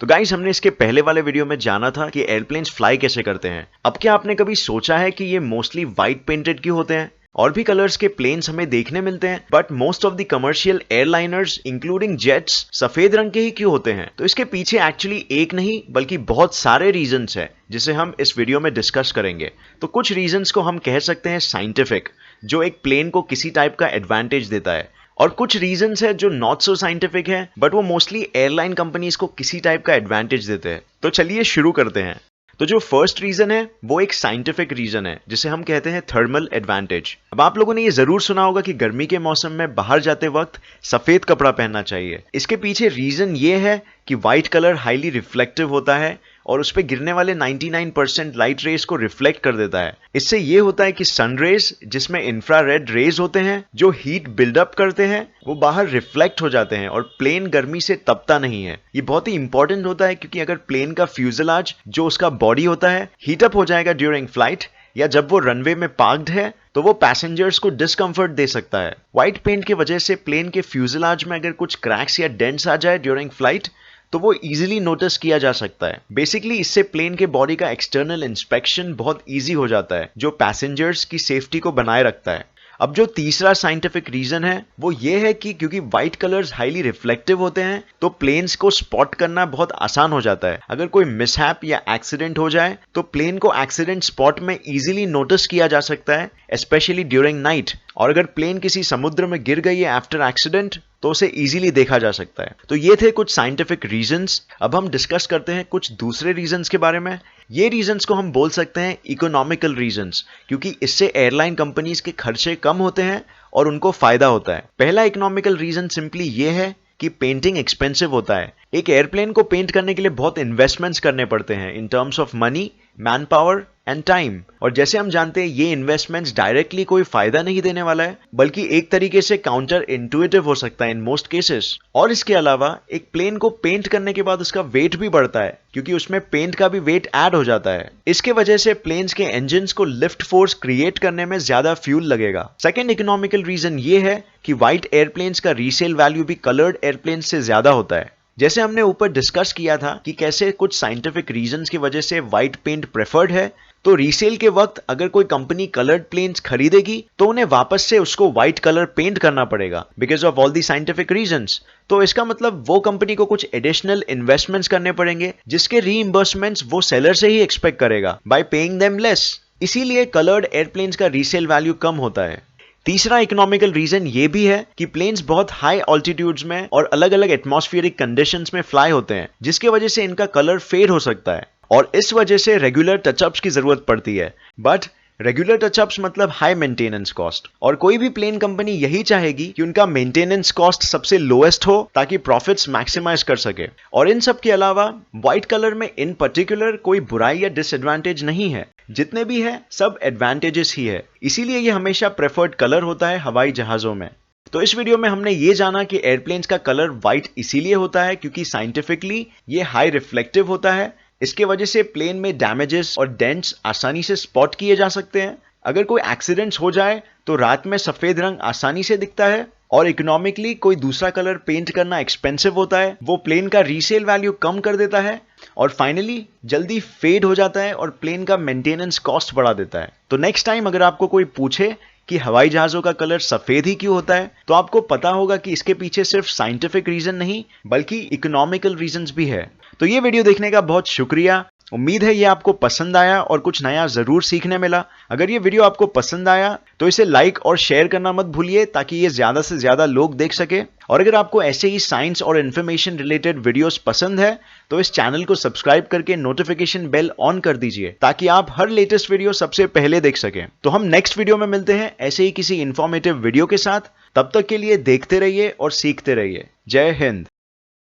तो गाइस, हमने इसके पहले वाले वीडियो में जाना था कि एयरप्लेन्स फ्लाई कैसे करते हैं। अब क्या आपने कभी सोचा है कि ये मोस्टली व्हाइट पेंटेड क्यों होते हैं? और भी कलर्स के प्लेन्स हमें देखने मिलते हैं, but most of the commercial airliners including jets सफेद रंग के ही क्यों होते हैं? तो इसके पीछे एक्चुअली एक नहीं बल्कि बहुत सारे रीजंस हैं जिसे हम इस वीडियो में डिस्कस करेंगे। तो कुछ रीजंस को हम कह सकते हैं साइंटिफिक, जो एक प्लेन को किसी टाइप का एडवांटेज देता है, और कुछ रीजंस है जो नॉट सो साइंटिफिक है बट वो मोस्टली एयरलाइन कंपनीज को किसी टाइप का एडवांटेज देते हैं। तो चलिए शुरू करते हैं। तो जो फर्स्ट रीजन है वो एक साइंटिफिक रीजन है जिसे हम कहते हैं थर्मल एडवांटेज। अब आप लोगों ने ये जरूर सुना होगा कि गर्मी के मौसम में बाहर जाते वक्त सफेद कपड़ा पहनना चाहिए। इसके पीछे रीजन ये है कि व्हाइट कलर हाईली रिफ्लेक्टिव होता है और उस पर गिरने वाले 99% लाइट रेज को रिफ्लेक्ट कर देता है। इससे ये होता है कि सन रेज, जिसमें इंफ्रारेड रेज होते हैं जो हीट बिल्डअप करते हैं, वो बाहर रिफ्लेक्ट हो जाते हैं और प्लेन गर्मी से तपता नहीं है। ये बहुत ही इंपॉर्टेंट होता है क्योंकि अगर प्लेन का फ्यूजलाज, जो उसका बॉडी होता है, हीटअप हो जाएगा ड्यूरिंग फ्लाइट या जब वो रनवे में पार्क्ड है, तो वो पैसेंजर्स को डिस्कंफर्ट दे सकता है। व्हाइट पेंट की वजह से प्लेन के फ्यूजलाज में अगर कुछ क्रैक्स या डेंट्स आ जाए ड्यूरिंग फ्लाइट तो वो इजीली नोटिस किया जा सकता है। बेसिकली इससे प्लेन के बॉडी का एक्सटर्नल इंस्पेक्शन बहुत इजी हो जाता है, जो पैसेंजर्स की सेफ्टी को बनाए रखता है। अब जो तीसरा साइंटिफिक रीजन है वो ये है कि क्योंकि व्हाइट कलर्स हाईली रिफ्लेक्टिव होते हैं तो प्लेन्स को स्पॉट करना बहुत आसान हो जाता है। अगर कोई मिसहैप या एक्सीडेंट हो जाए तो प्लेन को एक्सीडेंट स्पॉट में इजीली नोटिस किया जा सकता है, स्पेशली ड्यूरिंग नाइट। और अगर प्लेन किसी समुद्र में गिर गई है आफ्टर एक्सीडेंट तो उसे इजीली देखा जा सकता है। तो ये थे कुछ साइंटिफिक रीजंस। अब हम डिस्कस करते हैं कुछ दूसरे रीजंस के बारे में। ये रीजंस को हम बोल सकते हैं इकोनॉमिकल रीजंस, क्योंकि इससे एयरलाइन कंपनीज के खर्चे कम होते हैं और उनको फायदा होता है। पहला इकोनॉमिकल रीजन सिंपली ये है कि पेंटिंग एक्सपेंसिव होता है। एक एयरप्लेन को पेंट करने के लिए बहुत इन्वेस्टमेंट्स करने पड़ते हैं in terms of money, man power and time. और जैसे हम जानते हैं ये इन्वेस्टमेंट्स डायरेक्टली कोई फायदा नहीं देने वाला है, बल्कि एक तरीके से काउंटर इंटुइटिव हो सकता है इन मोस्ट केसेस। और इसके अलावा एक प्लेन को पेंट करने के बाद उसका वेट भी बढ़ता है, क्योंकि उसमें पेंट का भी वेट ऐड हो जाता है। इसके वजह से प्लेन्स के इंजन्स को लिफ्ट फोर्स क्रिएट करने में ज्यादा फ्यूल लगेगा। सेकेंड इकोनॉमिकल रीजन ये है कि व्हाइट एयरप्लेन्स का रीसेल वैल्यू भी कलर्ड एयरप्लेन्स से ज्यादा होता है। जैसे हमने ऊपर डिस्कस किया था कि कैसे कुछ साइंटिफिक रीजंस की वजह से व्हाइट पेंट प्रेफर्ड है, तो रीसेल के वक्त अगर कोई कंपनी कलर्ड प्लेन्स खरीदेगी तो उन्हें वापस से उसको व्हाइट कलर पेंट करना पड़ेगा because of all the scientific reasons. तो इसका मतलब वो कंपनी को कुछ एडिशनल इन्वेस्टमेंट्स करने पड़ेंगे जिसके रीइंबर्समेंट्स वो सेलर से ही एक्सपेक्ट करेगा बाय पेइंग देम लेस। इसीलिए कलर्ड एयरप्लेन्स का रीसेल वैल्यू कम होता है। तीसरा इकोनॉमिकल रीजन ये भी है कि प्लेन्स बहुत हाई ऑल्टीट्यूड्स में और अलग अलग एटमॉस्फेरिक कंडीशंस में फ्लाई होते हैं, जिसकी वजह से इनका कलर फेड हो सकता है और इस वजह से रेगुलर टचअप्स की जरूरत पड़ती है। बट रेगुलर टचअप्स मतलब हाई मेंटेनेंस कॉस्ट, और कोई भी प्लेन कंपनी यही चाहेगी कि उनका मेंटेनेंस कॉस्ट सबसे लोएस्ट हो ताकि प्रॉफिट्स मैक्सिमाइज कर सके। और इन सब के अलावा व्हाइट कलर में इन पर्टिकुलर कोई बुराई या डिसएडवांटेज नहीं है, जितने भी है सब एडवांटेजेस ही है। इसीलिए ये हमेशा प्रेफर्ड कलर होता है हवाई जहाजों में। तो इस वीडियो में हमने ये जाना कि एयरप्लेन्स का कलर व्हाइट इसीलिए होता है क्योंकि साइंटिफिकली ये हाई रिफ्लेक्टिव होता है। इसके वजह से प्लेन में डैमेजेस और डेंट्स आसानी से स्पॉट किए जा सकते हैं। अगर कोई एक्सीडेंट्स हो जाए तो रात में सफेद रंग आसानी से दिखता है। और इकोनॉमिकली कोई दूसरा कलर पेंट करना एक्सपेंसिव होता है, वो प्लेन का रीसेल वैल्यू कम कर देता है। और फाइनली जल्दी फेड हो जाता है और प्लेन का मेंटेनेंस कॉस्ट बढ़ा देता है। तो नेक्स्ट टाइम अगर आपको कोई पूछे कि हवाई जहाजों का कलर सफेद ही क्यों होता है, तो आपको पता होगा कि इसके पीछे सिर्फ साइंटिफिक रीजन नहीं बल्कि इकोनॉमिकल रीजंस भी है। तो ये वीडियो देखने का बहुत शुक्रिया। उम्मीद है ये आपको पसंद आया और कुछ नया जरूर सीखने मिला। अगर ये वीडियो आपको पसंद आया तो इसे लाइक और शेयर करना मत भूलिए ताकि ये ज्यादा से ज्यादा लोग देख सके। और अगर आपको ऐसे ही साइंस और इन्फॉर्मेशन रिलेटेड वीडियोस पसंद है तो इस चैनल को सब्सक्राइब करके नोटिफिकेशन बेल ऑन कर दीजिए ताकि आप हर लेटेस्ट वीडियो सबसे पहले देख सकें। तो हम नेक्स्ट वीडियो में मिलते हैं ऐसे ही किसी इंफॉर्मेटिव वीडियो के साथ। तब तक के लिए देखते रहिए और सीखते रहिए। जय हिंद।